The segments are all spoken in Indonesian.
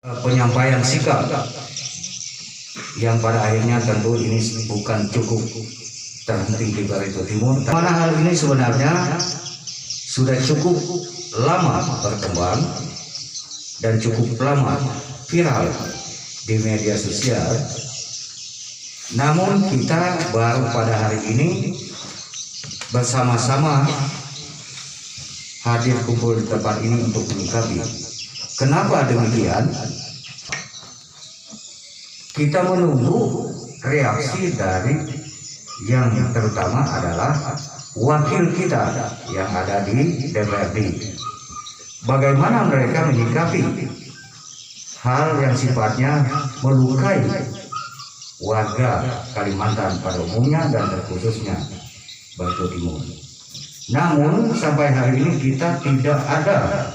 penyampaian sikap yang pada akhirnya tentu ini bukan cukup terhenti di Barito Timur. Mana hal ini sebenarnya sudah cukup lama berkembang dan cukup lama viral di media sosial. Namun kita baru pada hari ini bersama-sama hadir kumpul di tempat ini untuk menyikapi. Kenapa demikian? Kita menunggu reaksi dari yang terutama adalah wakil kita yang ada di DPRD. Bagaimana mereka menyikapi hal yang sifatnya melukai warga Kalimantan pada umumnya dan terkhususnya Barito Timur. Namun sampai hari ini kita tidak ada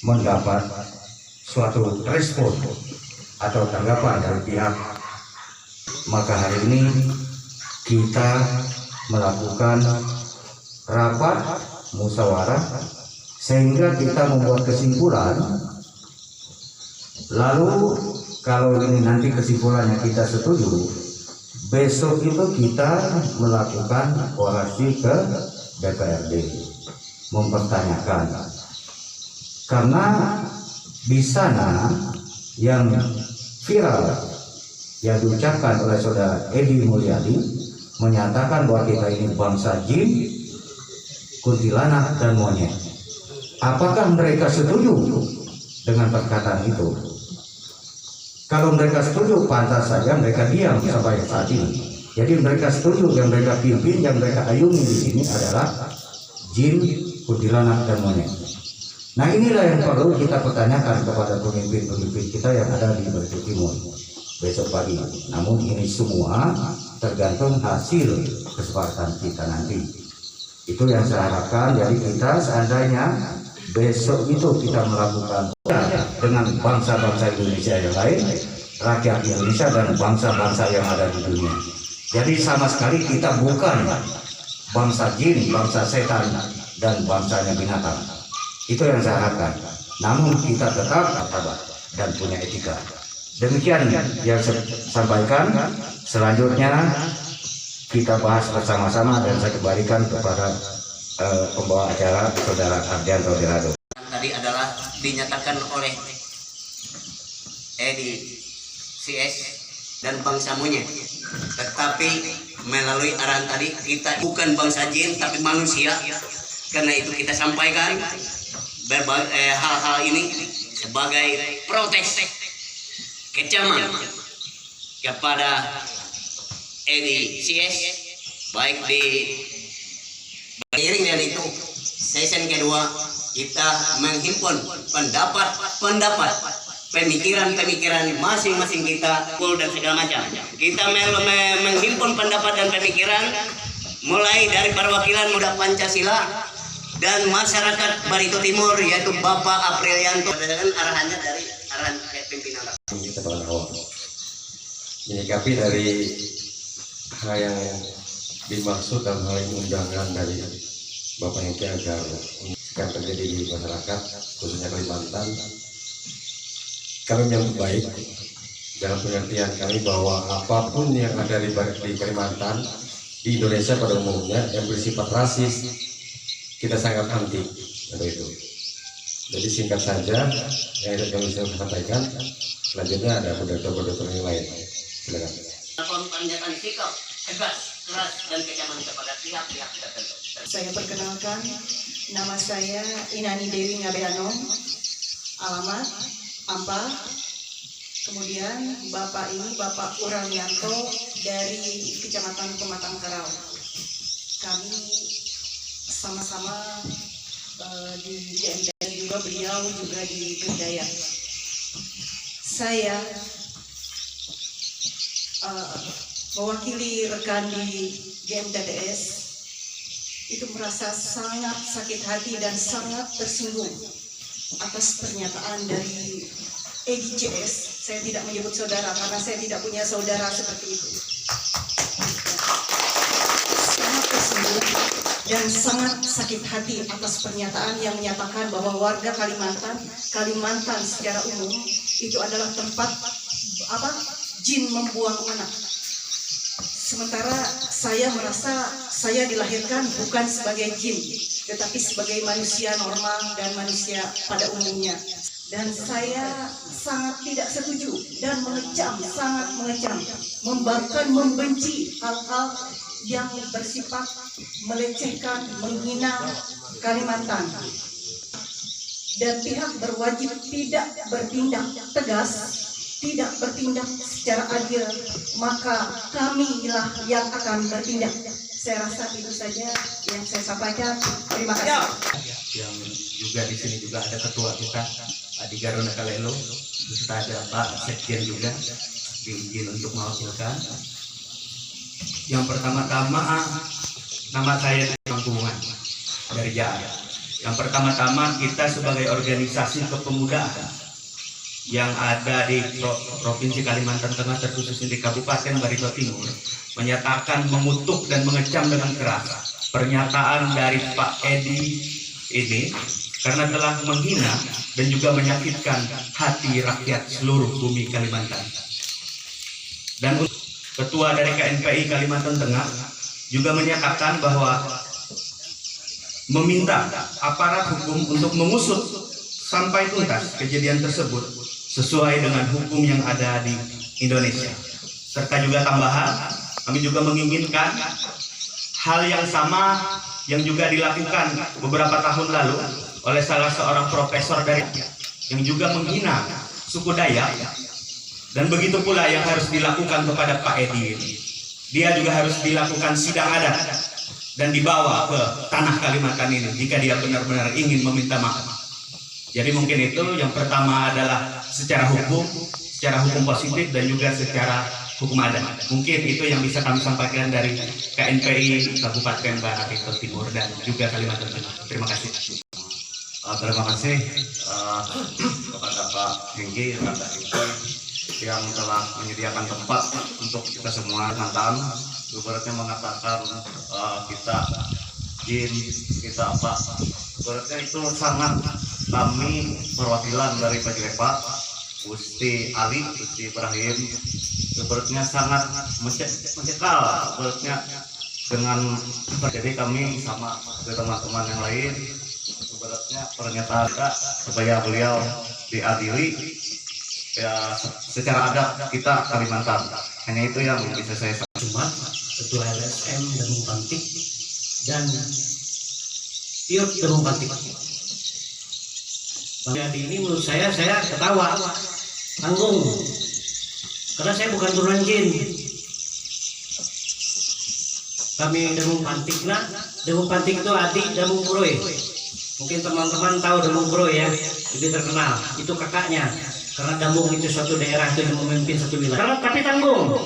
mendapat suatu respon atau tanggapan dari pihak. Maka hari ini kita melakukan rapat musyawarah sehingga kita membuat kesimpulan. Lalu kalau ini nanti kesimpulannya kita setuju, besok itu kita melakukan orasi ke DPRD mempertanyakan. Karena di sana yang viral yang diucapkan oleh saudara Edi Mulyadi menyatakan bahwa kita ini bangsa jin, kuntilanak dan monyet. Apakah mereka setuju dengan perkataan itu? Kalau mereka setuju, pantas saja mereka diam sampai saat ini. Jadi mereka setuju, yang mereka pimpin, yang mereka ayungi di sini adalah jin, kuntilanak dan monyet. Nah, inilah yang perlu kita pertanyakan kepada pemimpin-pemimpin kita yang ada di Barito Timur besok pagi. Namun ini semua tergantung hasil kesepakatan kita nanti. Itu yang saya harapkan. Jadi kita seandainya besok itu kita melakukan dengan bangsa-bangsa Indonesia yang lain, rakyat Indonesia dan bangsa-bangsa yang ada di dunia. Jadi sama sekali kita bukan bangsa jin, bangsa setan dan bangsanya binatang. Itu yang saya harapkan. Namun kita tetap martabat dan punya etika. Demikian yang saya sampaikan. Selanjutnya kita bahas bersama-sama dan saya kembalikan kepada pembawa acara Saudara Ardianto Dirado. Tadi adalah dinyatakan oleh Edi CS dan bangsa monyet. Tetapi melalui arahan tadi kita bukan bangsa jin tapi manusia. Karena itu kita sampaikan hal-hal ini sebagai protes kecaman kepada Edi CS, baik di seiring dengan itu sesi kedua kita menghimpun pendapat pemikiran masing-masing kita dan segala macam. Kita menghimpun pendapat dan pemikiran mulai dari perwakilan Muda Pancasila dan masyarakat Barito Timur, yaitu Bapak Aprilianto, dengan arahannya dari arahan pimpinan. Kita pada awal menyikapi dari hal yang dimaksud dalam hal ini undangan dari Bapak Hengki agar sekarang terjadi di masyarakat khususnya Kalimantan. Kami menyambut baik dalam pengertian kami bahwa apapun yang ada di Kalimantan, di Indonesia pada umumnya yang bersifat rasis, kita sangat anti untuk itu. Jadi singkat saja yang bisa saya sampaikan. Selanjutnya ada moderator yang lain. Silakan. Pernyataan sikap tegas, keras dan kecaman kepada pihak-pihak tertentu. Saya perkenalkan, nama saya Inani Dewi Ngabehanom, alamat Ampar. Kemudian Bapak ini Bapak Uranianto dari Kecamatan Pematang Karau. Kami sama-sama di GMTS juga, beliau juga di Bendaya. Saya mewakili rekan di GMTS itu merasa sangat sakit hati dan sangat tersinggung atas pernyataan dari Edi CS. Saya tidak menyebut saudara karena saya tidak punya saudara seperti itu. Sangat tersinggung dan sangat sakit hati atas pernyataan yang menyatakan bahwa warga Kalimantan secara umum itu adalah tempat jin membuang anak. Sementara saya merasa saya dilahirkan bukan sebagai jin, tetapi sebagai manusia normal dan manusia pada umumnya. Dan saya sangat tidak setuju dan mengecam, sangat mengecam, bahkan membenci hal-hal yang bersifat melecehkan, menghina Kalimantan. Dan pihak berwajib tidak bertindak tegas, tidak bertindak secara adil, maka kamilah yang akan bertindak. Saya rasa itu saja yang saya sampaikan. Terima kasih. Yang juga di sini juga ada ketua kita Adi Garuna Kalelo, serta ada Pak Sekjen juga diizin untuk mewakilkan. Yang pertama-tama nama saya Mangkungan dari Jaya. Yang pertama-tama kita sebagai organisasi kepemudaan yang ada di Provinsi Kalimantan Tengah, terkhususnya di Kabupaten Barito Timur, menyatakan mengutuk dan mengecam dengan keras pernyataan dari Pak Edi ini karena telah menghina dan juga menyakitkan hati rakyat seluruh bumi Kalimantan. Dan Ketua dari KNPI Kalimantan Tengah juga menyatakan bahwa meminta aparat hukum untuk mengusut sampai tuntas kejadian tersebut sesuai dengan hukum yang ada di Indonesia. Serta juga tambahan, kami juga menginginkan hal yang sama yang juga dilakukan beberapa tahun lalu oleh salah seorang profesor dari yang juga menghina suku Dayak, dan begitu pula yang harus dilakukan kepada Pak Edi ini. Dia juga harus dilakukan sidang adat dan dibawa ke tanah Kalimantan ini jika dia benar-benar ingin meminta maaf. Jadi mungkin itu yang pertama adalah secara hukum positif dan juga secara hukum adat. Mungkin itu yang bisa kami sampaikan dari KNPI Kabupaten Barito Timur dan juga Kalimantan Tengah. Terima kasih. Terima kasih kepada Pak Hengki yang telah menyediakan tempat untuk kita semua Kalimantan. Ibaratnya mengatakan kita jin, kita apa, ibaratnya itu sangat kami perwakilan dari Pak Gusti Ali, Gusti Ibrahim, ibaratnya sangat mencekal, ibaratnya dengan, jadi kami sama teman-teman yang lain, ibaratnya pernyataan kita supaya beliau diadili ya secara adat kita Kalimantan. Hanya itu yang bisa saya sampaikan. Jumat, Ketua LSM Demung Pantik dan Piot Demung Pantik. Jadi ini menurut saya ketawa, tanggung, karena saya bukan turunan jin. Kami Demung Pantik, Demung Pantik itu adik Demung Puroy. Mungkin teman-teman tahu Demung Puroy ya, lebih terkenal. Itu kakaknya. Karena Damung itu suatu daerah itu yang memimpin satu wilayah. Tapi tanggung,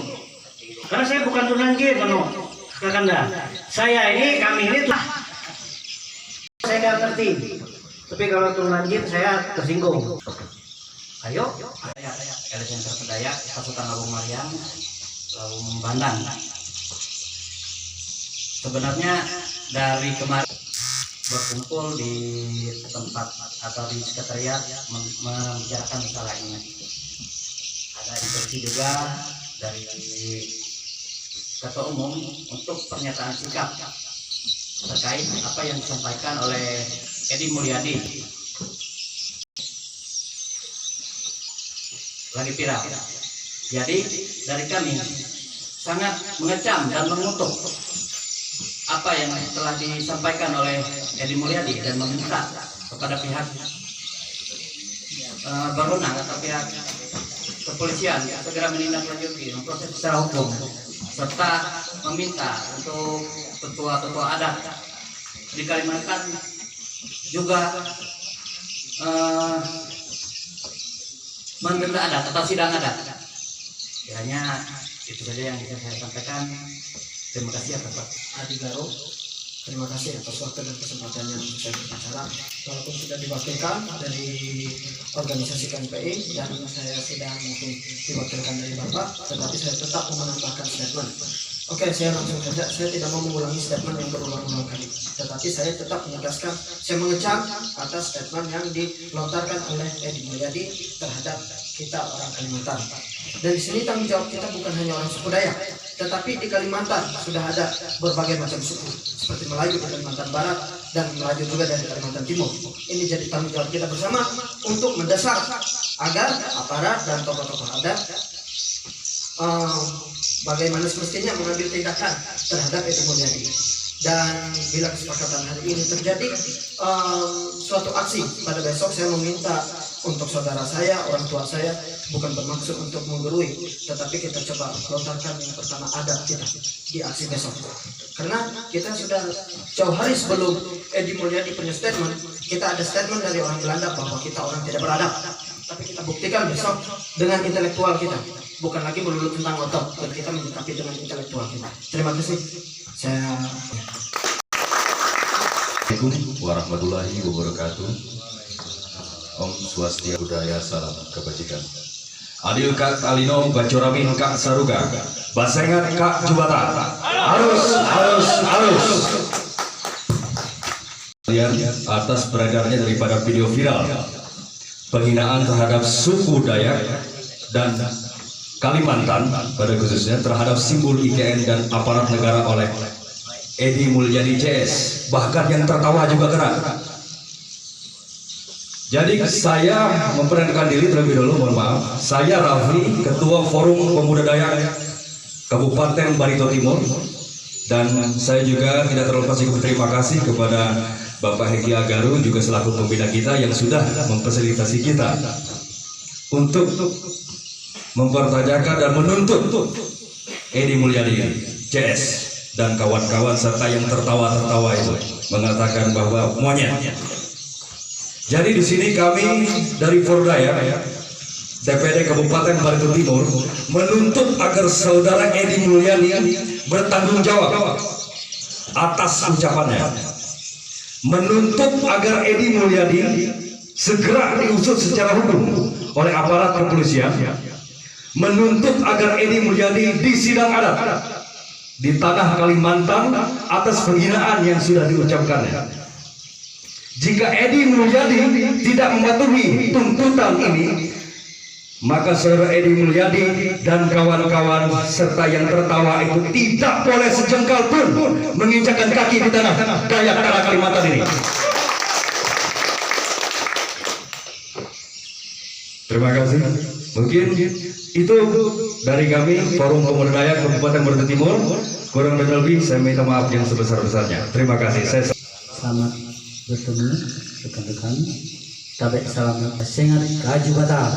karena saya bukan turunan jin, Kakanda. Kami ini tuh, saya nggak ngerti. Tapi kalau turunan jin saya tersinggung. Ayo, LSM Terpedaya, Pasukan Abu Maryam, Laum Bandang. Sebenarnya dari kemarin berkumpul di tempat atau di sekretariat membicarakan masalah ini. Ada instruksi juga dari Ketua Umum untuk pernyataan sikap terkait apa yang disampaikan oleh Edi Mulyadi. Lagi viral. Jadi dari kami sangat mengecam dan mengutuk apa yang telah disampaikan oleh Edi Mulyadi dan meminta kepada pihak berwenang atau pihak kepolisian segera menindaklanjuti proses secara hukum, serta meminta untuk ketua-ketua adat di Kalimantan juga menggelar adat atau sidang adat. Hanya itu saja yang bisa saya sampaikan. Terima kasih atas Pak Adi Garo, terima kasih atas waktu dan kesempatan yang saya berbicara. Walaupun sudah diwakilkan dari organisasi KNPI dan saya sudah mungkin diwakilkan dari Bapak, tetapi saya tetap mau menambahkan statement. Oke, saya langsung saja. Saya tidak mau mengulangi statement yang berulang-ulang kali, tetapi saya tetap menegaskan, saya mengecam atas statement yang dilontarkan oleh Edi Mulyadi terhadap kita orang Kalimantan. Dan di sini tanggung jawab kita bukan hanya orang suku Dayak, tetapi di Kalimantan sudah ada berbagai macam suku, seperti Melayu di Kalimantan Barat dan Melayu juga dari Kalimantan Timur. Ini jadi tanggung jawab kita bersama untuk mendesak agar aparat dan tokoh-tokoh adat bagaimana semestinya mengambil tindakan terhadap Edi Mulyadi. Dan bila kesepakatan hari ini terjadi suatu aksi pada besok, saya meminta untuk saudara saya, orang tua saya, bukan bermaksud untuk menggurui, tetapi kita coba lontarkan yang pertama adab kita di aksi besok. Karena kita sudah jauh hari sebelum Edi Mulyadi punya statement, kita ada statement dari orang Belanda bahwa kita orang tidak beradab. Tapi kita buktikan besok dengan intelektual kita, bukan lagi melulu tentang otot, dan kita menyikapi dengan intelektual kita. Terima kasih. Assalamualaikum warahmatullahi wabarakatuh. Om Swastiastu, Budaya, salam kebajikan. Adil Kak Alino, Bacoramin Kak Saruga, Basengat Kak Jubata. Harus. Lihat atas beredarnya daripada video viral penghinaan terhadap suku Dayak dan Kalimantan pada khususnya terhadap simbol IKN dan aparat negara oleh Edi Mulyadi CS, bahkan yang tertawa juga kena. Jadi saya memperkenalkan diri terlebih dulu, mohon maaf. Saya Raffi, Ketua Forum Pemuda Dayak Kabupaten Barito Timur, dan saya juga tidak terlepas juga berterima kasih kepada Bapak Hengki Agaru juga selaku pembina kita yang sudah memfasilitasi kita untuk mempertanyakan dan menuntut Edi Mulyadi CS dan kawan-kawan serta yang tertawa-tertawa itu mengatakan bahwa monyet. Jadi di sini kami dari Fordaya DPD Kabupaten Barito Timur menuntut agar saudara Edi Mulyadi bertanggung jawab atas ucapannya. Menuntut agar Edi Mulyadi segera diusut secara hukum oleh aparat kepolisian. Menuntut agar Edi Mulyadi disidang adat di tanah Kalimantan atas penghinaan yang sudah diucapkannya. Jika Edi Mulyadi tidak mematuhi tuntutan ini, maka saudara Edi Mulyadi dan kawan-kawan serta yang tertawa itu tidak boleh sejengkal pun menginjakkan kaki di tanah Dayak tanah Kalimantan ini. Terima kasih. Mungkin itu dari kami Forum Pemuda Dayak Kabupaten Barito Timur. Kurang dan lebih saya minta maaf yang sebesar-besarnya. Terima kasih. Selamat bertemu rekan-rekan. Tabek salam sengat kaju bata.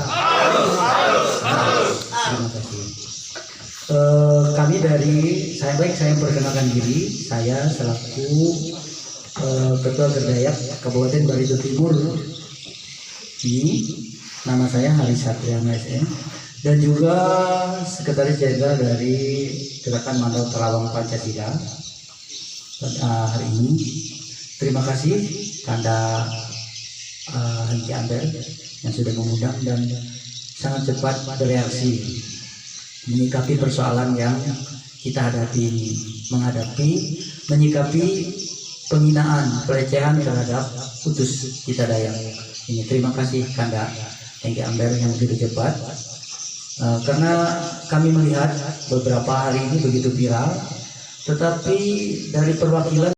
Terima kasih. Kami dari saya perkenalkan diri. Saya selaku Ketua Gerdayak Kabupaten Barito Timur. Ini nama saya Haris Satria MSN dan juga Sekretaris Jenderal dari Gerakan Mandau Terawang Pancasila. Pada hari ini terima kasih Kanda Hengki Amber yang sudah mengundang dan sangat cepat bereaksi menyikapi persoalan yang kita hadapi ini, menyikapi penghinaan, pelecehan terhadap utus kita Dayak ini. Terima kasih Kanda Hengki Amber yang begitu cepat, karena kami melihat beberapa hari ini begitu viral, tetapi dari perwakilan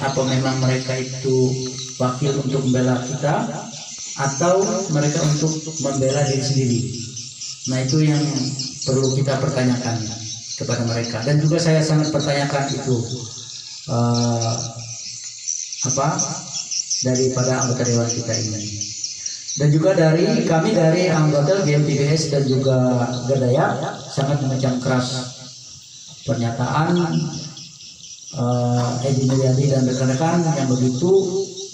apa memang mereka itu wakil untuk membela kita atau mereka untuk membela diri sendiri. Nah, itu yang perlu kita pertanyakan kepada mereka. Dan juga saya sangat pertanyakan itu daripada anggota dewan kita ini. Dan juga dari kami dari anggota GMTBS dan juga Gerdayak sangat mengecam keras pernyataan Edi Mulyadi dan rekan-rekan yang begitu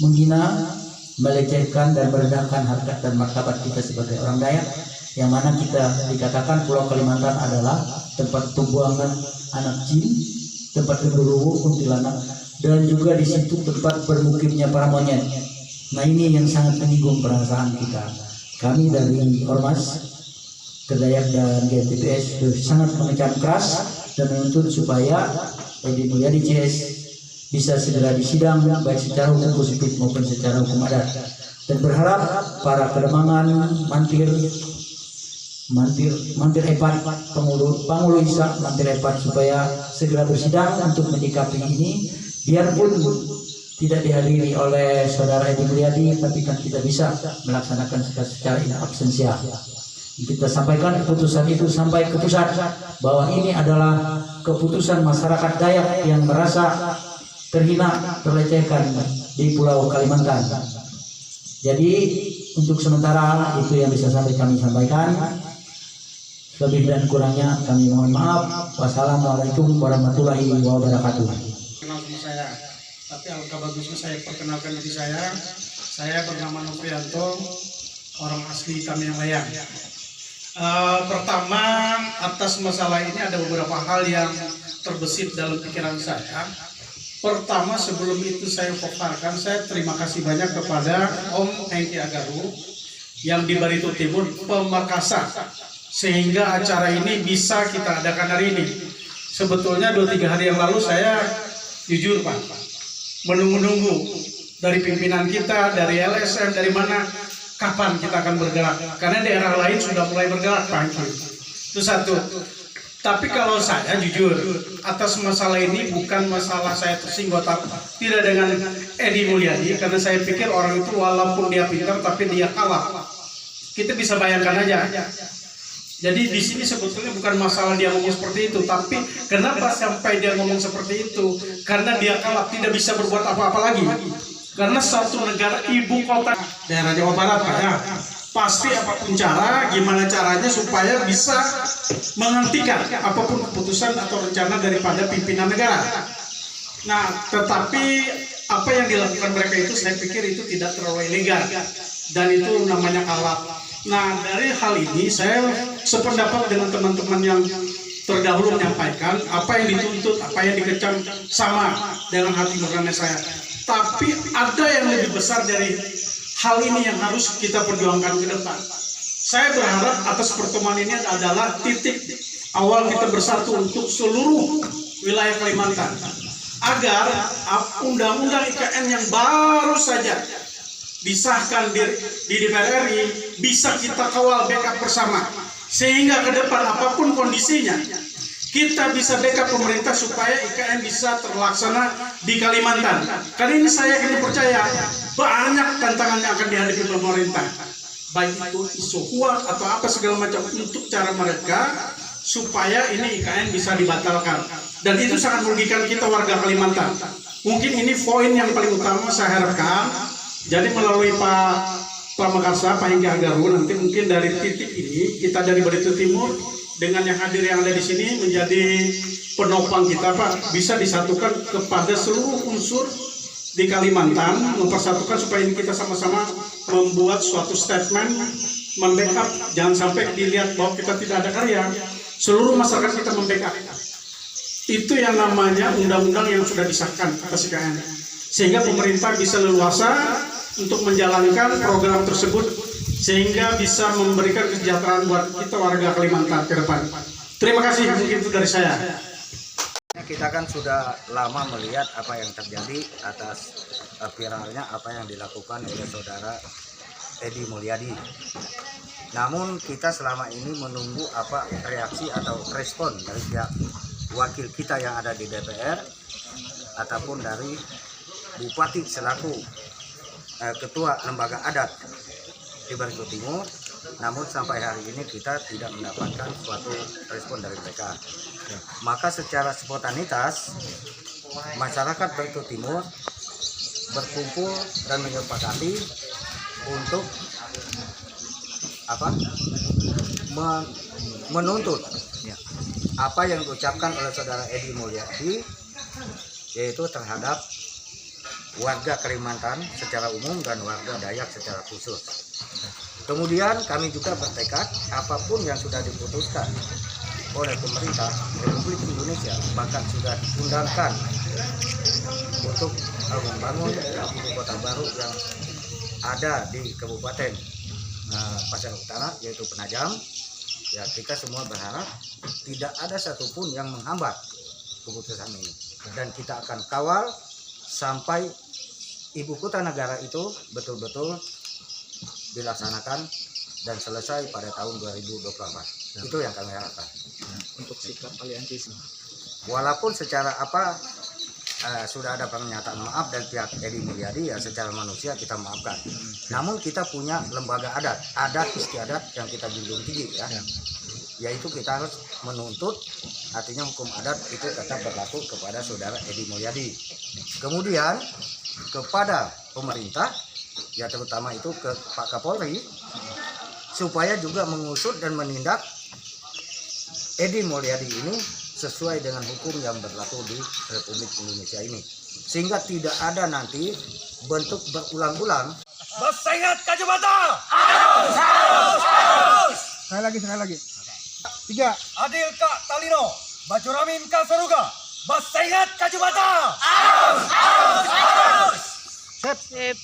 menghina, melecehkan dan merendahkan harkat dan martabat kita sebagai orang Dayak, yang mana kita dikatakan Pulau Kalimantan adalah tempat pembuangan anak jin, tempat genderuwo, kuntilanak, dan juga di situ tempat bermukimnya para monyet. Nah, ini yang sangat menyinggung perasaan kita. Kami dari Ormas Gerdayak dan GMTBS sangat mengecam keras dan menuntut supaya Edi Mulyadi CS bisa segera disidang baik secara hukum positif maupun secara hukum adat, dan berharap para kedemangan, mantir, Mantir Epat Pangulu Isa Mantir Epat supaya segera bersidang untuk menyikapi ini, biarpun tidak dihadiri oleh saudara Edi Mulyadi, tapi kan kita bisa melaksanakan secara in absentia. Kita sampaikan keputusan itu sampai ke pusat bahwa ini adalah keputusan masyarakat Dayak yang merasa terhina, terlecehkan di Pulau Kalimantan. Jadi untuk sementara itu yang bisa kami sampaikan. Lebih dan kurangnya kami mohon maaf. Wassalamualaikum warahmatullahi wabarakatuh. Kenal sama saya, tapi alangkah bagusnya saya perkenalkan diri saya. Saya bernama Noprianto, orang asli Tamiang Layang. Pertama, atas masalah ini ada beberapa hal yang terbesit dalam pikiran saya. Pertama, sebelum itu saya paparkan, saya terima kasih banyak kepada Om Hengki Agaru yang di Barito Timur, Pemakasan, sehingga acara ini bisa kita adakan hari ini. Sebetulnya 2-3 hari yang lalu saya jujur Pak, menunggu-nunggu dari pimpinan kita, dari LSM, dari mana, kapan kita akan bergerak. Karena daerah lain sudah mulai bergerak Pak. Itu satu. Tapi kalau saya jujur, atas masalah ini bukan masalah saya tersinggung, tidak dengan Edi Mulyadi, karena saya pikir orang itu walaupun dia pintar, tapi dia kalah. Kita bisa bayangkan aja. Jadi di sini sebetulnya bukan masalah dia ngomong seperti itu, tapi kenapa sampai dia ngomong seperti itu? Karena dia kalah, tidak bisa berbuat apa-apa lagi. Karena satu negara ibu kota daerah Jawa Barat Pak ya, pasti apapun cara, gimana caranya supaya bisa menghentikan apapun keputusan atau rencana daripada pimpinan negara. Nah, tetapi apa yang dilakukan mereka itu saya pikir itu tidak terlalu ilegal dan itu namanya kalah. Nah, dari hal ini saya sependapat dengan teman-teman yang terdahulu menyampaikan apa yang dituntut, apa yang dikecam sama dengan hati nurani saya. Tapi ada yang lebih besar dari hal ini yang harus kita perjuangkan ke depan. Saya berharap atas pertemuan ini adalah titik awal kita bersatu untuk seluruh wilayah Kalimantan. Agar undang-undang IKN yang baru saja disahkan di DPR RI bisa kita kawal backup bersama, sehingga ke depan apapun kondisinya kita bisa backup pemerintah supaya IKN bisa terlaksana di Kalimantan. Karena ini saya kini percaya banyak tantangan yang akan dihadapi pemerintah, baik itu isu hoax atau apa segala macam, untuk cara mereka supaya ini IKN bisa dibatalkan, dan itu sangat merugikan kita warga Kalimantan. Mungkin ini poin yang paling utama saya harapkan. Jadi melalui Pak Makassar, Pak Hengki Agaru, nanti mungkin dari titik ini kita dari Barito Timur dengan yang hadir yang ada di sini menjadi penopang kita Pak, bisa disatukan kepada seluruh unsur di Kalimantan, mempersatukan supaya ini kita sama-sama membuat suatu statement, membackup, jangan sampai dilihat bahwa kita tidak ada karya, seluruh masyarakat kita membackup. Itu yang namanya undang-undang yang sudah disahkan atas IKN, sehingga pemerintah bisa leluasa untuk menjalankan program tersebut, sehingga bisa memberikan kesejahteraan buat kita warga Kalimantan ke depan. Terima kasih, mungkin itu dari saya. Kita kan sudah lama melihat apa yang terjadi atas viralnya apa yang dilakukan oleh saudara Edi Mulyadi. Namun kita selama ini menunggu apa reaksi atau respon dari pihak wakil kita yang ada di DPR ataupun dari Bupati selaku Ketua Lembaga Adat di Barito Timur. Namun sampai hari ini kita tidak mendapatkan suatu respon dari mereka. Maka secara spontanitas masyarakat Barito Timur berkumpul dan menyepakati untuk menuntut apa yang diucapkan oleh saudara Edi Mulyadi, yaitu terhadap warga Kalimantan secara umum dan warga Dayak secara khusus. Kemudian kami juga bertekad apapun yang sudah diputuskan oleh pemerintah Republik Indonesia, bahkan sudah diundangkan untuk membangun ibu kota baru yang ada di Kabupaten Pasir Utara, yaitu Penajam. Ya, kita semua berharap tidak ada satupun yang menghambat keputusan ini, dan kita akan kawal sampai ibu kota negara itu betul-betul dilaksanakan dan selesai pada tahun 2024. Itu yang kami harapkan. Untuk sikap aliansi Walaupun secara sudah ada pernyataan maaf dari pihak Edi Mulyadi, ya secara manusia kita maafkan. Namun kita punya lembaga adat istiadat yang kita junjung tinggi ya. Yaitu kita harus menuntut, artinya hukum adat itu tetap berlaku kepada saudara Edi Mulyadi. Kemudian kepada pemerintah, ya terutama itu ke Pak Kapolri, supaya juga mengusut dan menindak Edi Mulyadi ini sesuai dengan hukum yang berlaku di Republik Indonesia ini, sehingga tidak ada nanti bentuk berulang-ulang. Masih ingat Kacamata? Sekali lagi 3 Adil Kak Talino, Bajuramin Kak Saruga, Masih ingat Kacamata? Sip.